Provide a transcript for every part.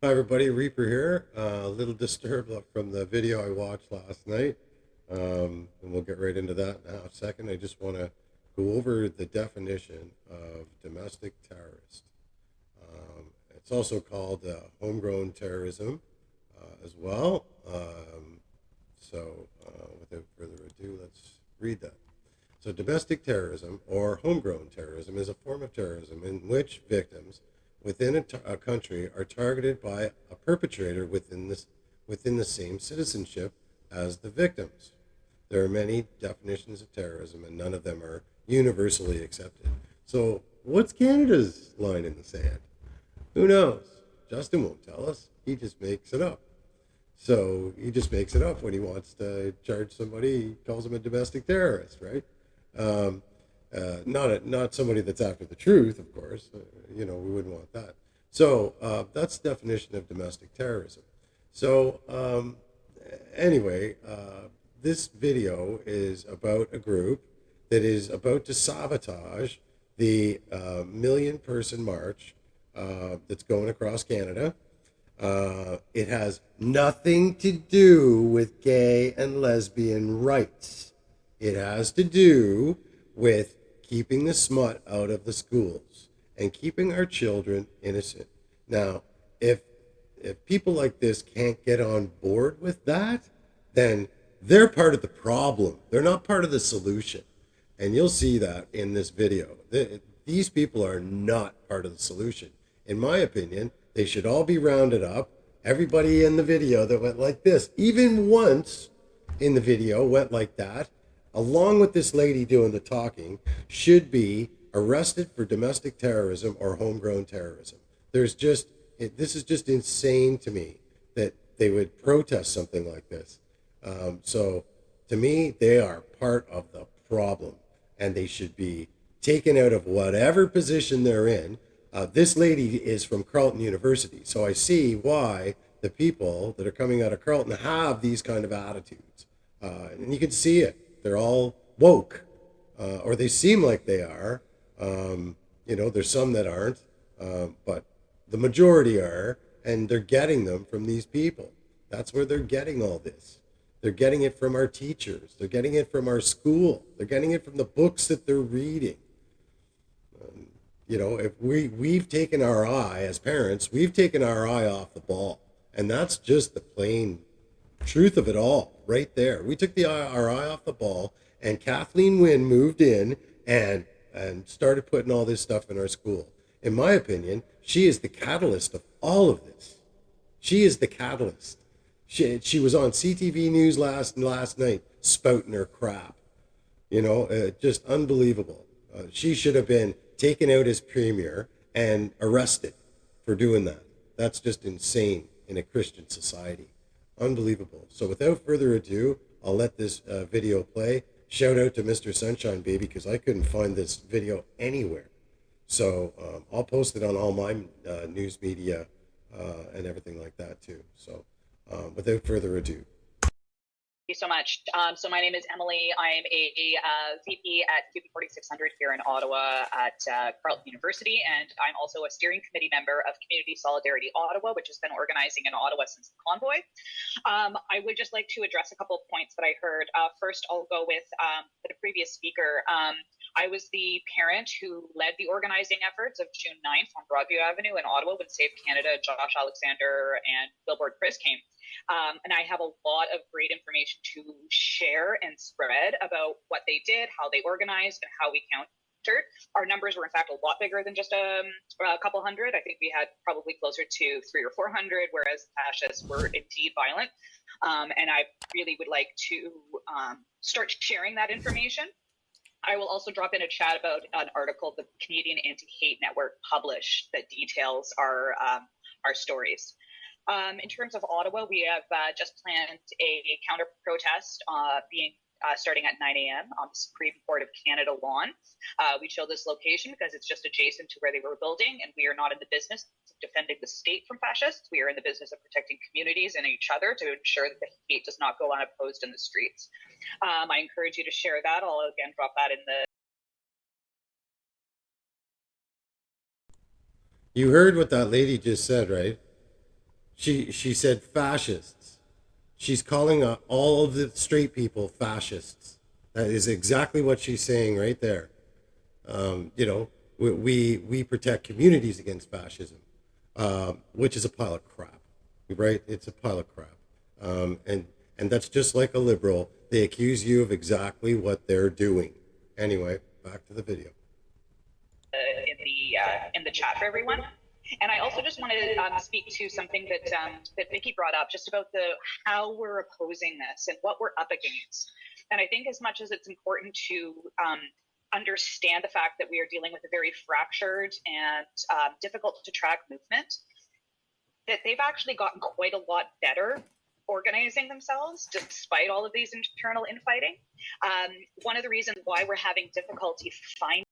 Hi everybody, Reaper here. A little disturbed from the video I watched last night, and we'll get right into that in a second. I just want to go over the definition of domestic terrorist. It's also called homegrown terrorism as well. Without further ado, let's read that. So, domestic terrorism or homegrown terrorism is a form of terrorism in which victims within a country are targeted by a perpetrator within the same citizenship as the victims. There are many definitions of terrorism, and none of them are universally accepted. So, what's Canada's line in the sand? Who knows? Justin won't tell us. He just makes it up. So he just makes it up when he wants to charge somebody. He calls them a domestic terrorist, right? Um, not somebody that's after the truth, of course. We wouldn't want that. So that's the definition of domestic terrorism. So anyway, this video is about a group that is about to sabotage the million-person march that's going across Canada. It has nothing to do with gay and lesbian rights. It has to do with keeping the smut out of the schools and keeping our children innocent. Now, if people like this can't get on board with that, then they're part of the problem. They're not part of the solution. And you'll see that in this video. These people are not part of the solution. In my opinion, they should all be rounded up. Everybody in the video that went like this, even once in the video went like that, along with this lady doing the talking, should be arrested for domestic terrorism or homegrown terrorism. This is just insane to me that they would protest something like this. So to me, they are part of the problem, and they should be taken out of whatever position they're in. This lady is from Carleton University, so I see why the people that are coming out of Carleton have these kind of attitudes. And you can see it. They're all woke, or they seem like they are. There's some that aren't, but the majority are, and they're getting them from these people. That's where they're getting all this. They're getting it from our teachers. They're getting it from our school. They're getting it from the books that they're reading. If we've taken our eye as parents, we've taken our eye off the ball, and that's just the plain truth of it all, right there. We took our eye off the ball, and Kathleen Wynne moved in and started putting all this stuff in our school. In my opinion, she is the catalyst of all of this. She is the catalyst. She was on CTV News last night spouting her crap. Just unbelievable. She should have been taken out as premier and arrested for doing that. That's just insane in a Christian society. Unbelievable. So without further ado, I'll let this video play. Shout out to Mr. Sunshine Baby, because I couldn't find this video anywhere. So I'll post it on all my news media and everything like that too. So without further ado. Thank you so much. So my name is Emily. I'm a VP at QP 4600 here in Ottawa at Carleton University, and I'm also a steering committee member of Community Solidarity Ottawa, which has been organizing in Ottawa since the convoy. I would just like to address a couple of points that I heard. First, I'll go with the previous speaker. I was the parent who led the organizing efforts of June 9th on Broadview Avenue in Ottawa when Save Canada, Josh Alexander, and Billboard Chris came. And I have a lot of great information to share and spread about what they did, how they organized, and how we countered. Our numbers were, in fact, a lot bigger than just a couple hundred. I think we had probably closer to 300 or 400, whereas fascists were indeed violent. And I really would like to start sharing that information. I will also drop in a chat about an article the Canadian Anti-Hate Network published that details our stories. In terms of Ottawa, we have just planned a counter protest starting at 9 a.m. on the Supreme Court of Canada lawn. We chose this location because it's just adjacent to where they were building, and we are not in the business of defending the state from fascists. We are in the business of protecting communities and each other to ensure that the hate does not go unopposed in the streets. I encourage you to share that. I'll again drop that in the. You heard what that lady just said, right? She said fascists. She's calling all of the straight people fascists. That is exactly what she's saying right there. You know, we protect communities against fascism, which is a pile of crap, right? It's a pile of crap, and that's just like a liberal. They accuse you of exactly what they're doing. Anyway, back to the video. In the chat for everyone. And I also just want to speak to something that that Vicky brought up, just about the how we're opposing this and what we're up against. And I think as much as it's important to understand the fact that we are dealing with a very fractured and difficult to track movement, that they've actually gotten quite a lot better organizing themselves despite all of these internal infighting. One of the reasons why we're having difficulty finding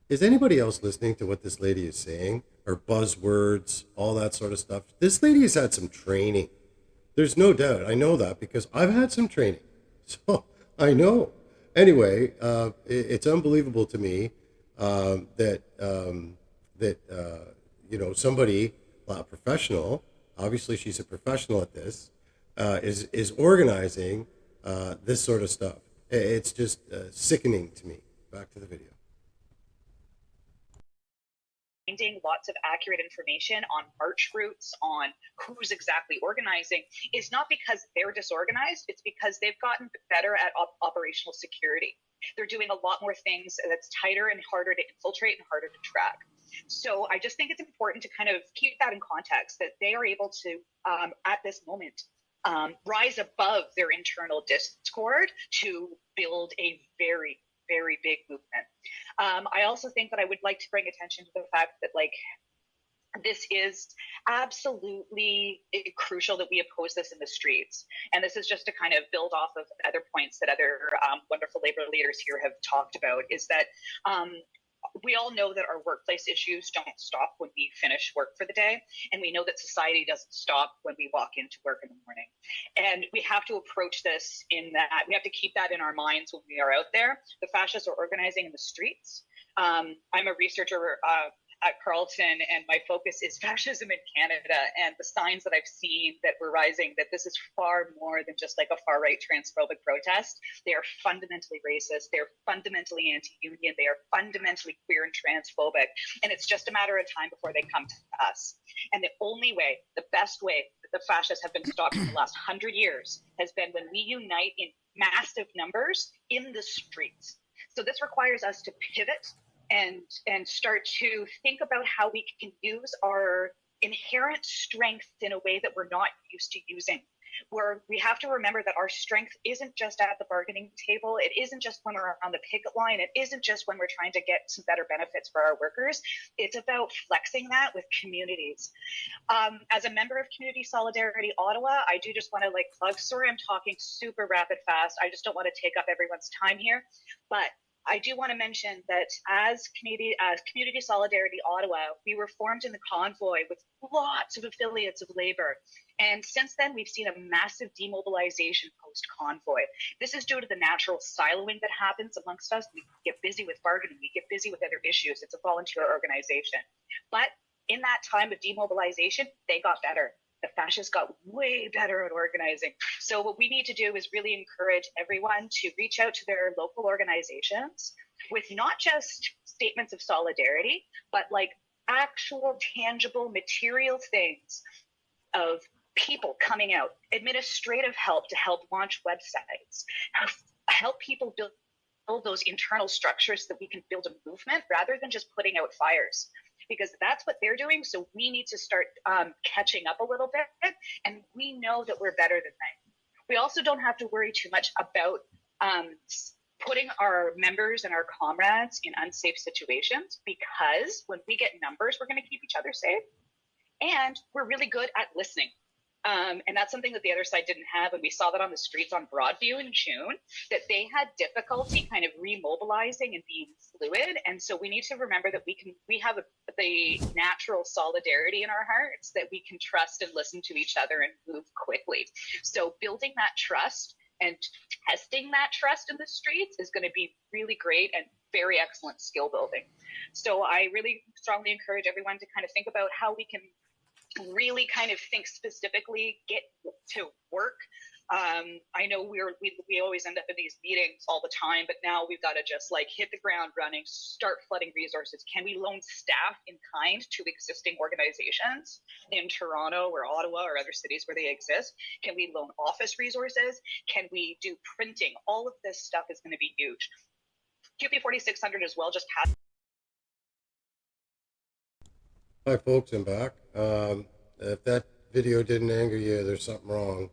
Is anybody else listening to what this lady is saying? Her buzzwords, all that sort of stuff. This lady has had some training. There's no doubt. I know that because I've had some training. So I know. Anyway, it's unbelievable to me that you know, somebody, a professional, obviously she's a professional at this, is organizing this sort of stuff. It's just sickening to me. Back to the video. finding lots of accurate information on march routes, on who's exactly organizing, is not because they're disorganized. It's because they've gotten better at operational security. They're doing a lot more things that's tighter and harder to infiltrate and harder to track. So I just think it's important to kind of keep that in context, that they are able to, at this moment, rise above their internal discord to build a very, very big movement. I also think that I would like to bring attention to the fact that, like, this is absolutely crucial that we oppose this in the streets. And this is just to kind of build off of other points that other wonderful labor leaders here have talked about, is that we all know that our workplace issues don't stop when we finish work for the day. And we know that society doesn't stop when we walk into work in the morning. And we have to approach this in that we have to keep that in our minds when we are out there. The fascists are organizing in the streets. I'm a researcher at Carleton, and my focus is fascism in Canada, and the signs that I've seen that we're rising, that this is far more than just like a far-right transphobic protest. They are fundamentally racist. They're fundamentally anti-union. They are fundamentally queer and transphobic. And it's just a matter of time before they come to us. And the only way, the best way that the fascists have been stopped in the last 100 years has been when we unite in massive numbers in the streets. So this requires us to pivot and start to think about how we can use our inherent strength in a way that we're not used to using. Where we have to remember that our strength isn't just at the bargaining table. It isn't just when we're on the picket line. It isn't just when we're trying to get some better benefits for our workers. It's about flexing that with communities. As a member of Community Solidarity Ottawa, I do just want to plug, sorry, I'm talking super rapid fast. I just don't want to take up everyone's time here, but I do want to mention that as Community Solidarity Ottawa, we were formed in the convoy with lots of affiliates of Labour. And since then, we've seen a massive demobilization post-convoy. This is due to the natural siloing that happens amongst us. We get busy with bargaining. We get busy with other issues. It's a volunteer organization. But in that time of demobilization, they got better. The fascists got way better at organizing. So what we need to do is really encourage everyone to reach out to their local organizations with not just statements of solidarity, but actual tangible material things of people coming out, administrative help to help launch websites, help people build those internal structures so that we can build a movement rather than just putting out fires. Because that's what they're doing. So we need to start catching up a little bit. And we know that we're better than them. We also don't have to worry too much about putting our members and our comrades in unsafe situations, because when we get numbers, we're going to keep each other safe. And we're really good at listening. And that's something that the other side didn't have. And we saw that on the streets on Broadview in June, that they had difficulty kind of remobilizing and being fluid. And so we need to remember that we have the natural solidarity in our hearts, that we can trust and listen to each other and move quickly. So building that trust And testing that trust in the streets is going to be really great and very excellent skill building. So I really strongly encourage everyone to kind of think about how we can really kind of think specifically, get to work. I know we always end up in these meetings all the time, but now we've got to just like hit the ground running, start flooding resources. Can we loan staff in kind to existing organizations in Toronto or Ottawa or other cities where they exist? Can we loan office resources? Can we do printing? All of this stuff is going to be huge. QP 4600 as well just had. Hi, folks, I'm back. If that video didn't anger you, there's something wrong.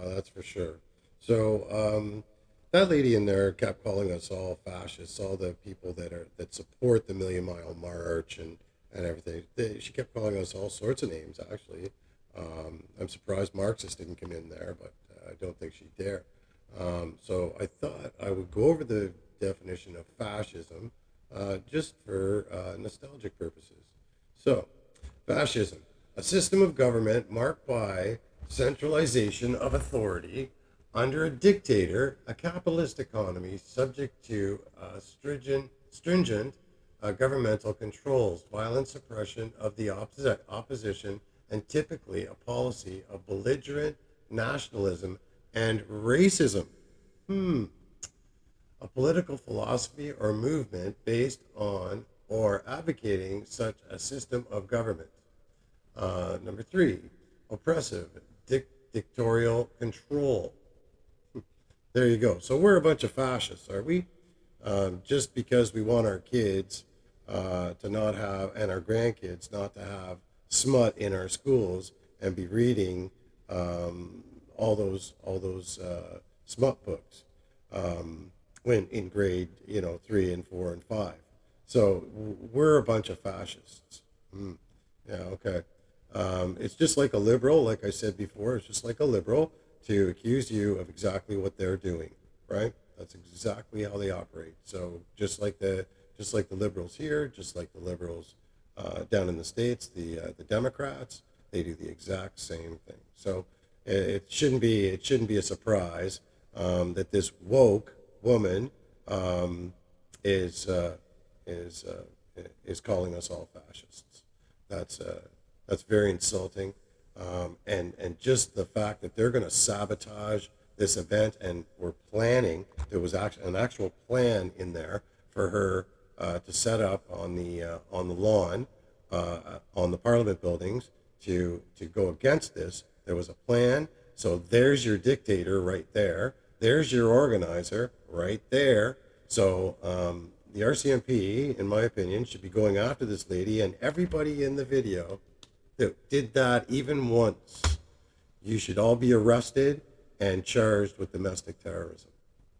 That's for sure. So that lady in there kept calling us all fascists, all the people that support the Million Mile March and everything. She kept calling us all sorts of names. Actually, I'm surprised Marxist didn't come in there, but I don't think she'd dare. So I thought I would go over the definition of fascism just for nostalgic purposes. So, fascism, a system of government marked by centralization of authority under a dictator, a capitalist economy subject to stringent governmental controls, violent suppression of the opposition, and typically a policy of belligerent nationalism and racism. A political philosophy or movement based on or advocating such a system of government. Number three, oppressive, dictatorial control. There you go. So we're a bunch of fascists, are we? Just because we want our kids to not have, and our grandkids not to have smut in our schools and be reading all those smut books when in grade 3 and 4 and 5. So we're a bunch of fascists. Yeah, okay. It's just like a liberal, like I said before, it's just like a liberal to accuse you of exactly what they're doing, right? That's exactly how they operate. So just like the liberals here, just like the liberals down in the States, the Democrats, they do the exact same thing. So it shouldn't be a surprise that this woke woman is calling us all fascists. That's very insulting, and just the fact that they're going to sabotage this event, and we're planning. There was actually an actual plan in there for her to set up on the lawn on the Parliament buildings to go against this. There was a plan. So there's your dictator right there. There's your organizer right there. So the RCMP, in my opinion, should be going after this lady and everybody in the video that did that even once. You should all be arrested and charged with domestic terrorism,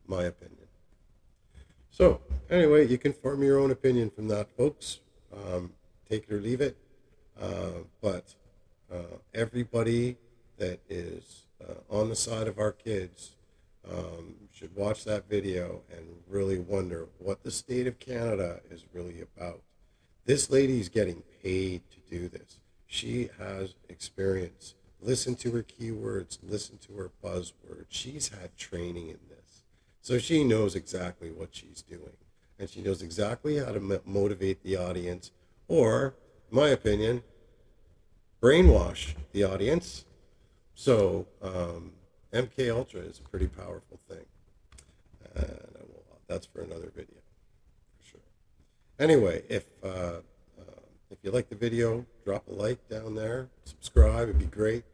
my opinion. So anyway, you can form your own opinion from that, folks. Take it or leave it. But everybody that is on the side of our kids should watch that video and really wonder what the state of Canada is really about. This lady is getting paid to do this. She has experience. Listen to her keywords. Listen to her buzzwords. She's had training in this. So she knows exactly what she's doing. And she knows exactly how to motivate the audience, or, in my opinion, brainwash the audience. So MK Ultra is a pretty powerful thing. And that's for another video, for sure. Anyway, if you like the video, drop a like down there, subscribe, it'd be great.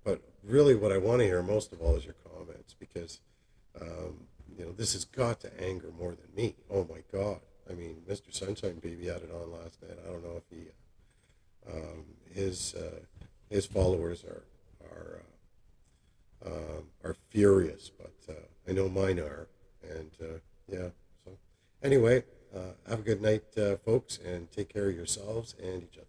But really what I want to hear most of all is your comments, because this has got to anger more than me. Oh my God. I mean, Mr. Sunshine Baby had it on last night. I don't know if his followers are furious, but I know mine are. And yeah, so anyway, have a good night, folks, and take care of yourselves and each other.